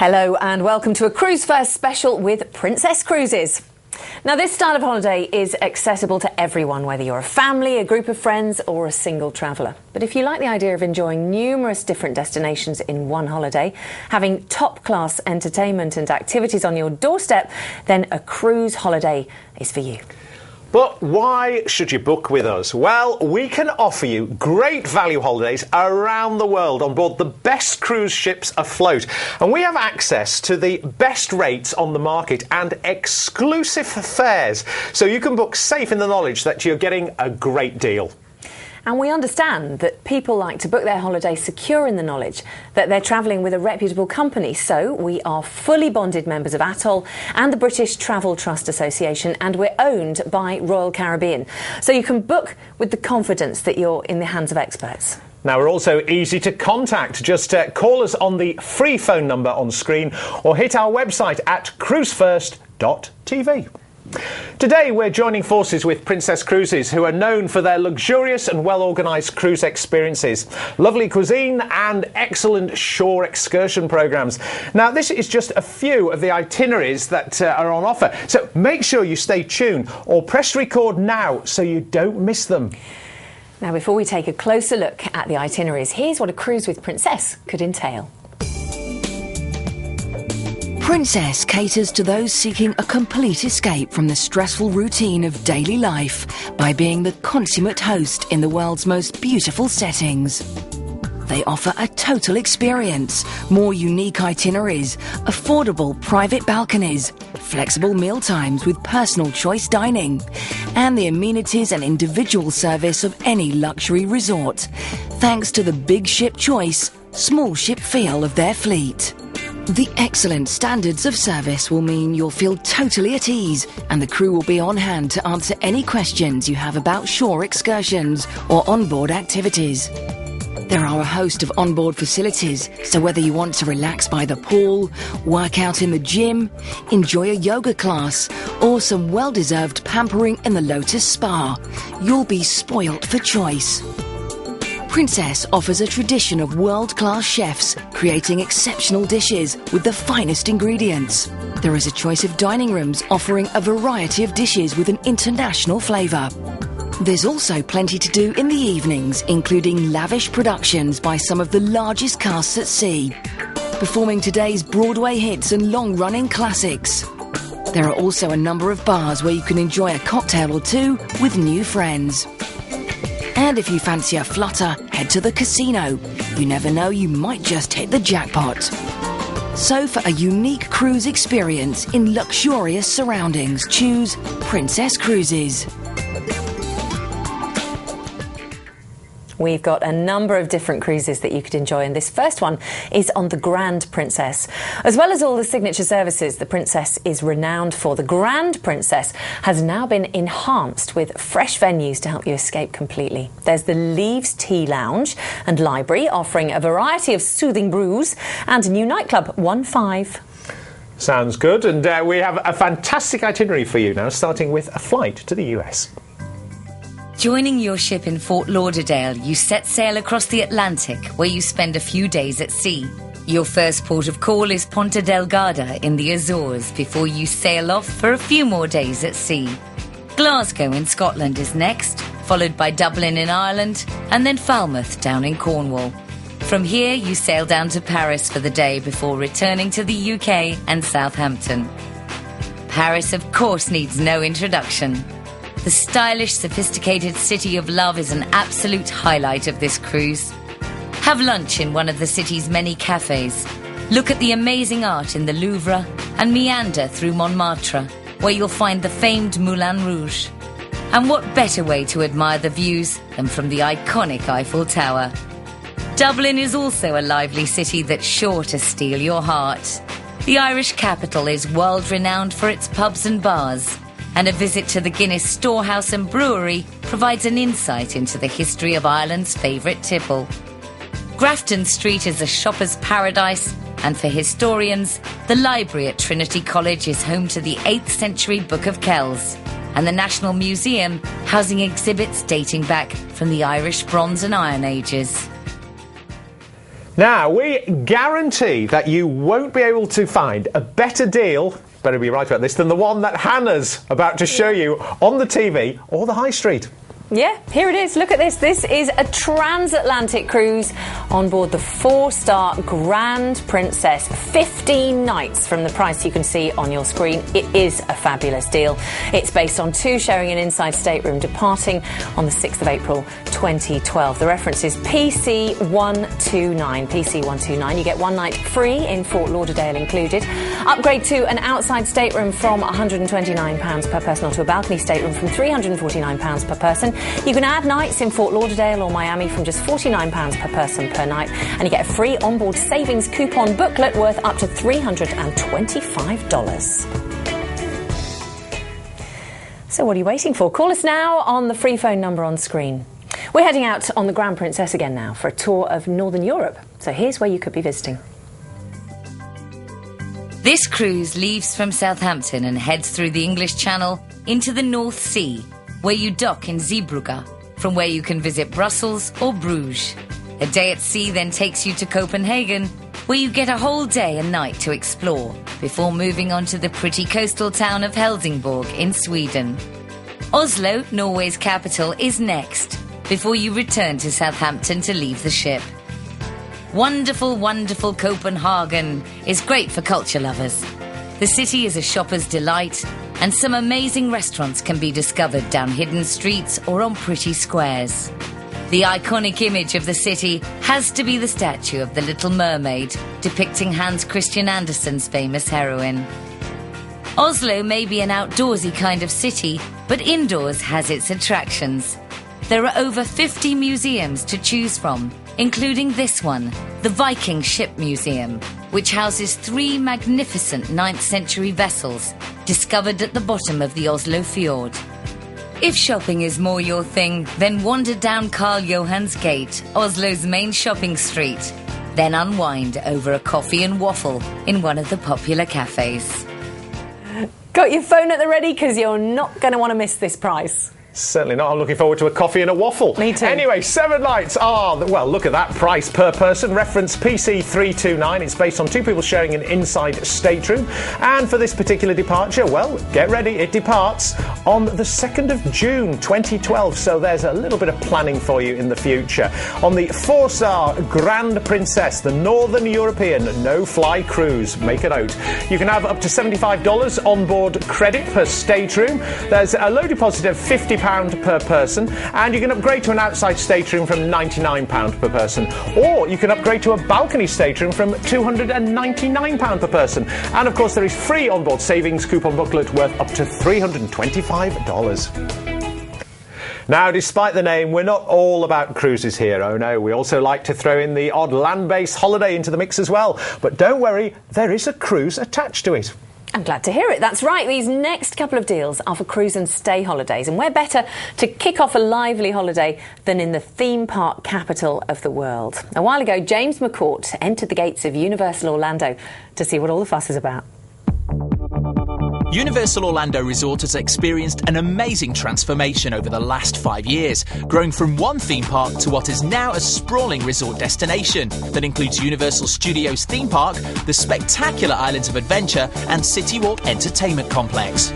Hello and welcome to a Cruise First special with Princess Cruises. Now, this style of holiday is accessible to everyone, whether you're a family, a group of friends or a single traveller. But if you like the idea of enjoying numerous different destinations in one holiday, having top-class entertainment and activities on your doorstep, then a cruise holiday is for you. But why should you book with us? Well, we can offer you great value holidays around the world on board the best cruise ships afloat. And we have access to the best rates on the market and exclusive fares. So you can book safe in the knowledge that you're getting a great deal. And we understand that people like to book their holiday secure in the knowledge that they're travelling with a reputable company. So we are fully bonded members of Atoll and the British Travel Trust Association, and we're owned by Royal Caribbean. So you can book with the confidence that you're in the hands of experts. Now, we're also easy to contact. Just call us on the free phone number on screen or hit our website at cruisefirst.tv. Today we're joining forces with Princess Cruises, who are known for their luxurious and well-organised cruise experiences, lovely cuisine and excellent shore excursion programmes. Now, this is just a few of the itineraries that are on offer, so make sure you stay tuned or press record now so you don't miss them. Now, before we take a closer look at the itineraries, here's what a cruise with Princess could entail. Princess caters to those seeking a complete escape from the stressful routine of daily life by being the consummate host in the world's most beautiful settings. They offer a total experience, more unique itineraries, affordable private balconies, flexible mealtimes with personal choice dining, and the amenities and individual service of any luxury resort, thanks to the big ship choice, small ship feel of their fleet. The excellent standards of service will mean you'll feel totally at ease, and the crew will be on hand to answer any questions you have about shore excursions or onboard activities. There are a host of onboard facilities, so whether you want to relax by the pool, work out in the gym, enjoy a yoga class, or some well-deserved pampering in the Lotus Spa, you'll be spoilt for choice. Princess offers a tradition of world-class chefs creating exceptional dishes with the finest ingredients. There is a choice of dining rooms offering a variety of dishes with an international flavour. There's also plenty to do in the evenings, including lavish productions by some of the largest casts at sea, performing today's Broadway hits and long-running classics. There are also a number of bars where you can enjoy a cocktail or two with new friends. And if you fancy a flutter, head to the casino. You never know, you might just hit the jackpot. So for a unique cruise experience in luxurious surroundings, choose Princess Cruises. We've got a number of different cruises that you could enjoy, and this first one is on the Grand Princess. As well as all the signature services the Princess is renowned for, the Grand Princess has now been enhanced with fresh venues to help you escape completely. There's the Leaves Tea Lounge and Library, offering a variety of soothing brews, and a new nightclub, 1-5. Sounds good, and we have a fantastic itinerary for you now, starting with a flight to the US. Joining your ship in Fort Lauderdale, you set sail across the Atlantic, where you spend a few days at sea. Your first port of call is Ponta Delgada in the Azores, before you sail off for a few more days at sea. Glasgow in Scotland is next, followed by Dublin in Ireland, and then Falmouth down in Cornwall. From here, you sail down to Paris for the day before returning to the UK and Southampton. Paris, of course, needs no introduction. The stylish, sophisticated city of love is an absolute highlight of this cruise. Have lunch in one of the city's many cafes. Look at the amazing art in the Louvre and meander through Montmartre, where you'll find the famed Moulin Rouge. And what better way to admire the views than from the iconic Eiffel Tower? Dublin is also a lively city that's sure to steal your heart. The Irish capital is world-renowned for its pubs and bars, and a visit to the Guinness Storehouse and Brewery provides an insight into the history of Ireland's favourite tipple. Grafton Street is a shopper's paradise, and for historians, the library at Trinity College is home to the 8th century Book of Kells, and the National Museum housing exhibits dating back from the Irish Bronze and Iron Ages. Now, we guarantee that you won't be able to find a better deal, better be right about this, than the one that Hannah's about to show you on the TV or the high street. Yeah, here it is. Look at this. This is a transatlantic cruise on board the 4-star Grand Princess. 15 nights from the price you can see on your screen. It is a fabulous deal. It's based on 2 sharing an inside stateroom, departing on the 6th of April 2012. The reference is PC129. PC129. You get 1 night free in Fort Lauderdale included. Upgrade to an outside stateroom from £129 per person or to a balcony stateroom from £349 per person. You can add nights in Fort Lauderdale or Miami from just £49 per person per night, and you get a free onboard savings coupon booklet worth up to $325. So what are you waiting for? Call us now on the free phone number on screen. We're heading out on the Grand Princess again now for a tour of Northern Europe. So here's where you could be visiting. This cruise leaves from Southampton and heads through the English Channel into the North Sea, where you dock in Zeebrugge, from where you can visit Brussels or Bruges. A day at sea then takes you to Copenhagen, where you get a whole day and night to explore, before moving on to the pretty coastal town of Helsingborg in Sweden. Oslo, Norway's capital, is next, before you return to Southampton to leave the ship. Wonderful, wonderful Copenhagen is great for culture lovers. The city is a shopper's delight, and some amazing restaurants can be discovered down hidden streets or on pretty squares. The iconic image of the city has to be the statue of the Little Mermaid, depicting Hans Christian Andersen's famous heroine. Oslo may be an outdoorsy kind of city, but indoors has its attractions. There are over 50 museums to choose from, including this one, the Viking Ship Museum, which houses 3 magnificent 9th century vessels discovered at the bottom of the Oslo fjord. If shopping is more your thing, then wander down Karl Johans Gate, Oslo's main shopping street. Then unwind over a coffee and waffle in one of the popular cafes. Got your phone at the ready, because you're not going to want to miss this price. Certainly not. I'm looking forward to a coffee and a waffle. Me too. Anyway, 7 nights are, well, look at that price per person. Reference PC329. It's based on 2 people sharing an inside stateroom. And for this particular departure, well, get ready. It departs on the 2nd of June 2012. So there's a little bit of planning for you in the future. On the 4-star Grand Princess, the Northern European no-fly cruise. Make a note. You can have up to $75 onboard credit per stateroom. There's a low deposit of £50 per person, and you can upgrade to an outside stateroom from £99 per person, or you can upgrade to a balcony stateroom from £299 per person. And of course there is free onboard savings coupon booklet worth up to $325. Now, despite the name, we're not all about cruises here. Oh no, we also like to throw in the odd land-based holiday into the mix as well. But don't worry, there is a cruise attached to it. I'm glad to hear it. That's right. These next couple of deals are for cruise and stay holidays. And where better to kick off a lively holiday than in the theme park capital of the world? A while ago, James McCourt entered the gates of Universal Orlando to see what all the fuss is about. Universal Orlando Resort has experienced an amazing transformation over the last 5 years, growing from one theme park to what is now a sprawling resort destination that includes Universal Studios theme park, the spectacular Islands of Adventure and City Walk Entertainment Complex.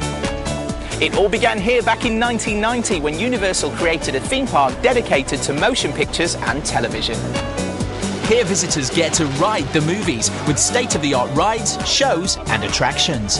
It all began here back in 1990 when Universal created a theme park dedicated to motion pictures and television. Here visitors get to ride the movies with state-of-the-art rides, shows and attractions.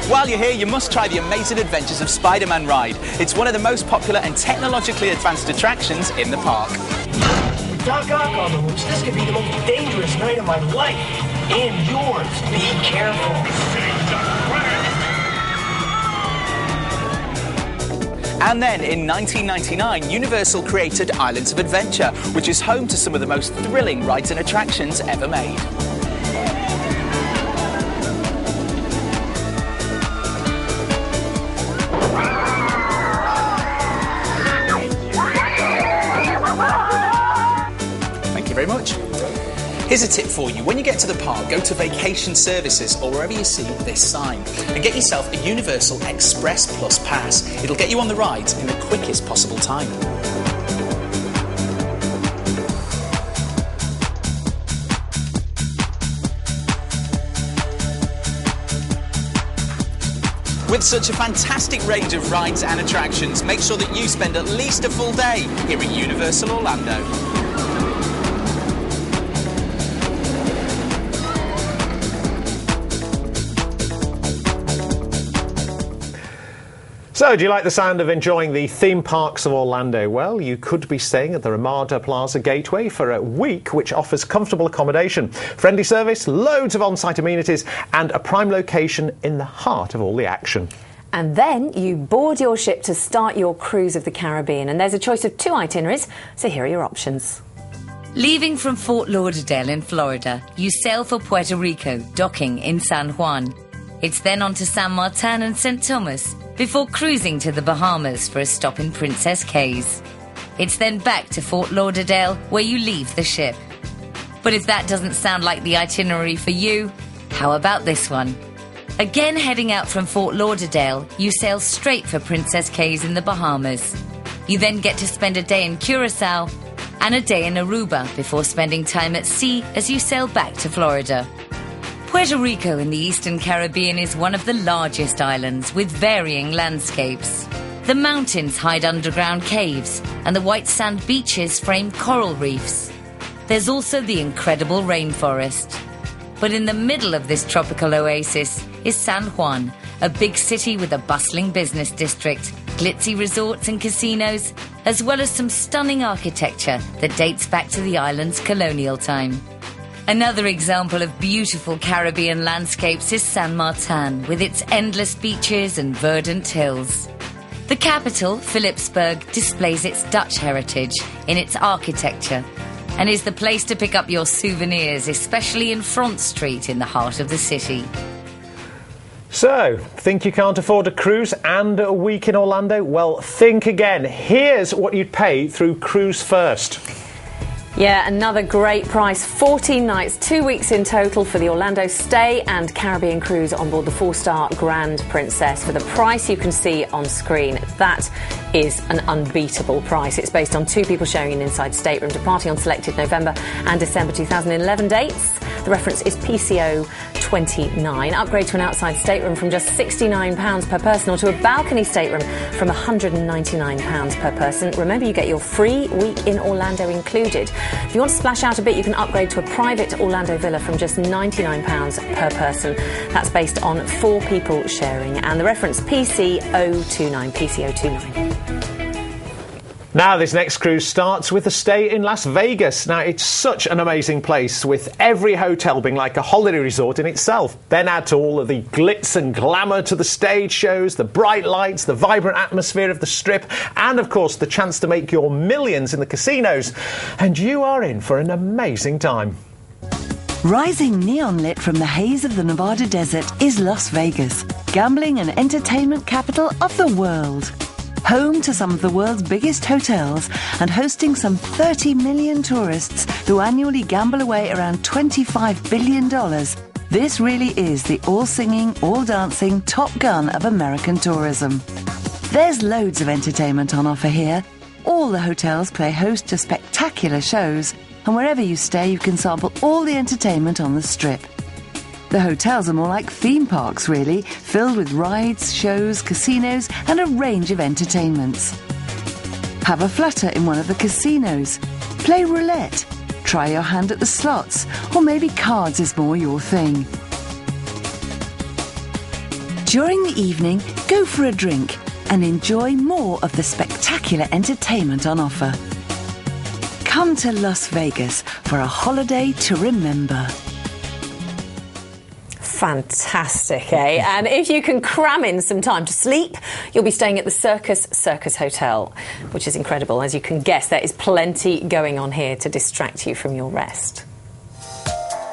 While you're here, you must try the Amazing Adventures of Spider-Man ride. It's one of the most popular and technologically advanced attractions in the park. Doc Ock on the loose. This could be the most dangerous night of my life. And yours. Be careful. And then, in 1999, Universal created Islands of Adventure, which is home to some of the most thrilling rides and attractions ever made. Thank you very much. Here's a tip for you. When you get to the park, go to Vacation Services or wherever you see this sign and get yourself a Universal Express Plus pass. It'll get you on the rides in the quickest possible time. With such a fantastic range of rides and attractions, make sure that you spend at least a full day here at Universal Orlando. So, do you like the sound of enjoying the theme parks of Orlando? Well, you could be staying at the Ramada Plaza Gateway for a week, which offers comfortable accommodation, friendly service, loads of on-site amenities and a prime location in the heart of all the action. And then you board your ship to start your cruise of the Caribbean, and there's a choice of 2 itineraries, so here are your options. Leaving from Fort Lauderdale in Florida, you sail for Puerto Rico, docking in San Juan. It's then on to San Martin and St. Thomas, before cruising to the Bahamas for a stop in Princess Cays. It's then back to Fort Lauderdale, where you leave the ship. But if that doesn't sound like the itinerary for you, how about this one? Again heading out from Fort Lauderdale, you sail straight for Princess Cays in the Bahamas. You then get to spend a day in Curacao and a day in Aruba before spending time at sea as you sail back to Florida. Puerto Rico in the Eastern Caribbean is one of the largest islands with varying landscapes. The mountains hide underground caves and the white sand beaches frame coral reefs. There's also the incredible rainforest. But in the middle of this tropical oasis is San Juan, a big city with a bustling business district, glitzy resorts and casinos, as well as some stunning architecture that dates back to the island's colonial time. Another example of beautiful Caribbean landscapes is San Martin, with its endless beaches and verdant hills. The capital, Philipsburg, displays its Dutch heritage in its architecture and is the place to pick up your souvenirs, especially in Front Street in the heart of the city. So, think you can't afford a cruise and a week in Orlando? Well, think again. Here's what you'd pay through Cruise First. Yeah, another great price. 14 nights, 2 weeks in total for the Orlando stay and Caribbean cruise on board the 4-star Grand Princess for the price you can see on screen. That is an unbeatable price. It's based on 2 people sharing an inside stateroom, departing on selected November and December 2011 dates. The reference is PCO 29. Upgrade to an outside stateroom from just £69 per person or to a balcony stateroom from £199 per person. Remember, you get your free week in Orlando included. If you want to splash out a bit, you can upgrade to a private Orlando villa from just £99 per person. That's based on 4 people sharing. And the reference PCO29. PCO29. Now, this next cruise starts with a stay in Las Vegas. Now, it's such an amazing place, with every hotel being like a holiday resort in itself. Then add to all of the glitz and glamour to the stage shows, the bright lights, the vibrant atmosphere of the Strip, and, of course, the chance to make your millions in the casinos. And you are in for an amazing time. Rising neon lit from the haze of the Nevada desert is Las Vegas, gambling and entertainment capital of the world. Home to some of the world's biggest hotels and hosting some 30 million tourists who annually gamble away around $25 billion, this really is the all-singing, all-dancing top gun of American tourism. There's loads of entertainment on offer here. All the hotels play host to spectacular shows, and wherever you stay you can sample all the entertainment on the Strip. The hotels are more like theme parks, really, filled with rides, shows, casinos, and a range of entertainments. Have a flutter in one of the casinos. Play roulette. Try your hand at the slots. Or maybe cards is more your thing. During the evening, go for a drink and enjoy more of the spectacular entertainment on offer. Come to Las Vegas for a holiday to remember. Fantastic, eh? And if you can cram in some time to sleep, you'll be staying at the Circus Hotel, which is incredible. As you can guess, there is plenty going on here to distract you from your rest.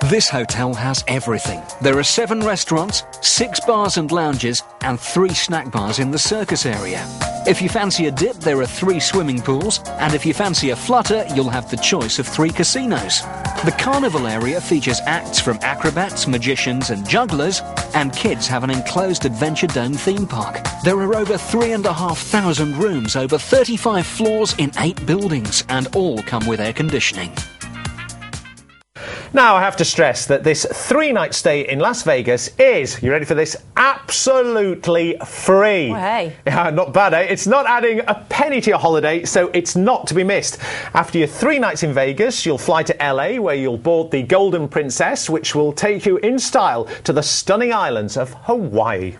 This hotel has everything. There are 7 restaurants, 6 bars and lounges, and 3 snack bars in the circus area. If you fancy a dip, there are 3 swimming pools, and if you fancy a flutter, you'll have the choice of 3 casinos. The carnival area features acts from acrobats, magicians and jugglers, and kids have an enclosed Adventure Dome theme park. There are over 3,500 rooms, over 35 floors in 8 buildings, and all come with air conditioning. Now, I have to stress that this 3-night stay in Las Vegas is, you ready for this, absolutely free. Oh, hey. Yeah, not bad, eh? It's not adding a penny to your holiday, so it's not to be missed. After your 3 nights in Vegas, you'll fly to LA, where you'll board the Golden Princess, which will take you in style to the stunning islands of Hawaii.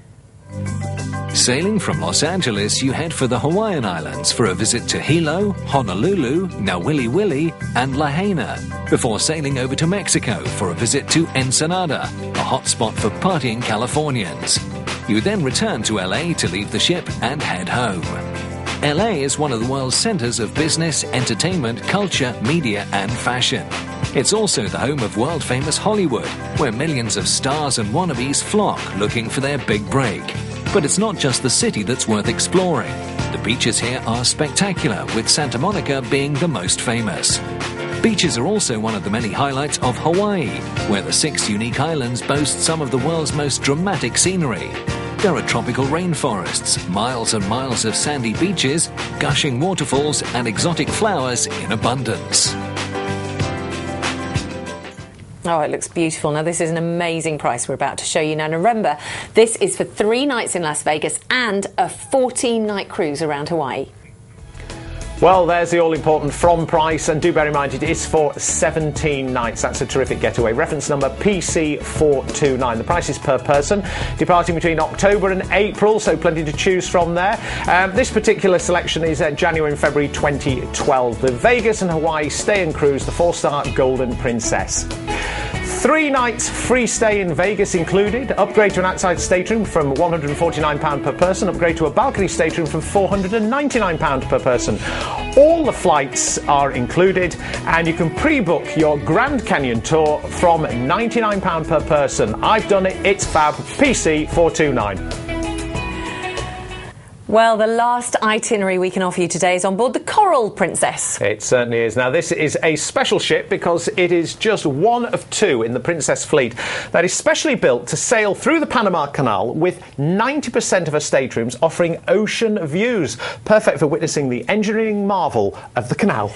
Sailing from Los Angeles, you head for the Hawaiian Islands for a visit to Hilo, Honolulu, Nauwili and Lahaina, before sailing over to Mexico for a visit to Ensenada, a hotspot for partying Californians. You then return to LA to leave the ship and head home. LA is one of the world's centers of business, entertainment, culture, media and fashion. It's also the home of world-famous Hollywood, where millions of stars and wannabes flock looking for their big break. But it's not just the city that's worth exploring. The beaches here are spectacular, with Santa Monica being the most famous. Beaches are also one of the many highlights of Hawaii, where the 6 unique islands boast some of the world's most dramatic scenery. There are tropical rainforests, miles and miles of sandy beaches, gushing waterfalls and exotic flowers in abundance. Oh, it looks beautiful. Now, this is an amazing price we're about to show you. Now, remember, this is for 3 nights in Las Vegas and a 14-night cruise around Hawaii. Well, there's the all-important from price, and do bear in mind it is for 17 nights. That's a terrific getaway. Reference number PC429. The price is per person, departing between October and April, so plenty to choose from there. This particular selection is January and February 2012. The Vegas and Hawaii stay and cruise, the 4-star Golden Princess. 3 nights free stay in Vegas included. Upgrade to an outside stateroom from £149 per person. Upgrade to a balcony stateroom from £499 per person. All the flights are included, and you can pre-book your Grand Canyon tour from £99 per person. I've done it. It's fab. PC429. Well, the last itinerary we can offer you today is on board the Coral Princess. It certainly is. Now, this is a special ship because it is just one of 2 in the Princess fleet that is specially built to sail through the Panama Canal, with 90% of her staterooms offering ocean views. Perfect for witnessing the engineering marvel of the canal.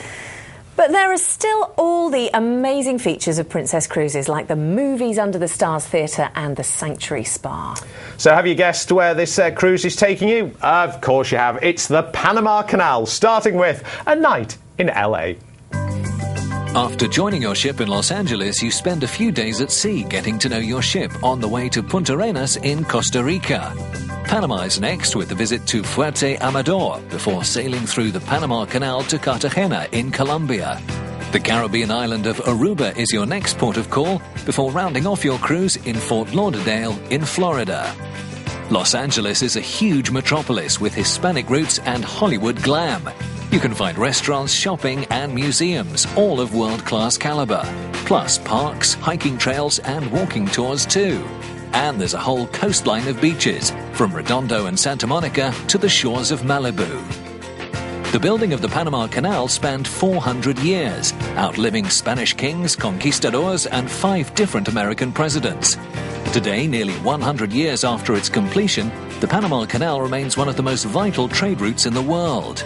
But there are still all the amazing features of Princess Cruises, like the Movies Under the Stars Theatre and the Sanctuary Spa. So have you guessed where this cruise is taking you? Of course you have. It's the Panama Canal, starting with a night in LA. After joining your ship in Los Angeles, you spend a few days at sea getting to know your ship on the way to Punta Arenas in Costa Rica. Panama is next, with a visit to Fuerte Amador before sailing through the Panama Canal to Cartagena in Colombia. The Caribbean island of Aruba is your next port of call before rounding off your cruise in Fort Lauderdale in Florida. Los Angeles is a huge metropolis with Hispanic roots and Hollywood glam. You can find restaurants, shopping and museums, all of world-class caliber. Plus parks, hiking trails and walking tours too. And there's a whole coastline of beaches, from Redondo and Santa Monica to the shores of Malibu. The building of the Panama Canal spanned 400 years, outliving Spanish kings, conquistadors and 5 different American presidents. Today, nearly 100 years after its completion, the Panama Canal remains one of the most vital trade routes in the world.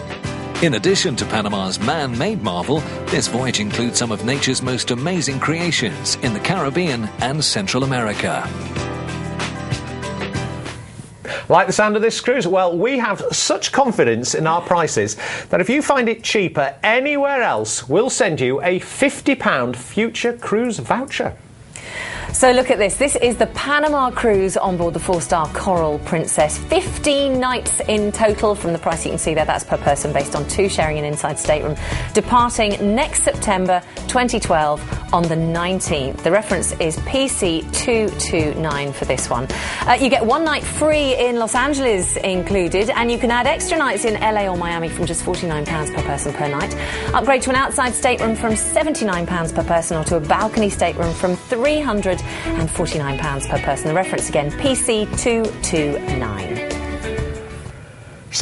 In addition to Panama's man-made marvel, this voyage includes some of nature's most amazing creations in the Caribbean and Central America. Like the sound of this cruise? Well, we have such confidence in our prices that if you find it cheaper anywhere else, we'll send you a £50 future cruise voucher. So look at this. This is the Panama cruise on board the 4-star Coral Princess. 15 nights in total. From the price you can see there, that's per person, based on 2 sharing an inside stateroom. Departing next September 2012 on the 19th. The reference is PC229 for this one. You get 1 night free in Los Angeles included, and you can add extra nights in LA or Miami from just £49 per person per night. Upgrade to an outside stateroom from £79 per person, or to a balcony stateroom from £349 per person. The reference again, PC229.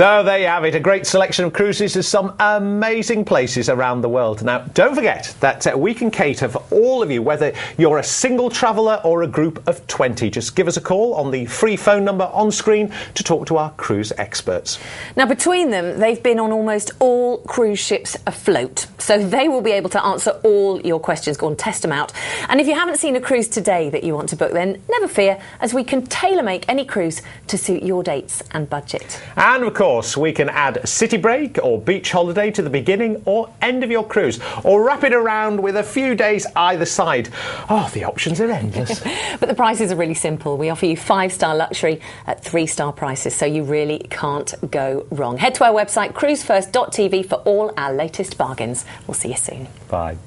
So there you have it, a great selection of cruises to some amazing places around the world. Now, don't forget that we can cater for all of you, whether you're a single traveller or a group of 20. Just give us a call on the free phone number on screen to talk to our cruise experts. Now, between them, they've been on almost all cruise ships afloat, so they will be able to answer all your questions. Go and test them out. And if you haven't seen a cruise today that you want to book, then never fear, as we can tailor-make any cruise to suit your dates and budget. And of course, we can add city break or beach holiday to the beginning or end of your cruise, or wrap it around with a few days either side. Oh, the options are endless. But the prices are really simple. We offer you 5-star luxury at 3-star prices, so you really can't go wrong. Head to our website, cruisefirst.tv, for all our latest bargains. We'll see you soon. Bye.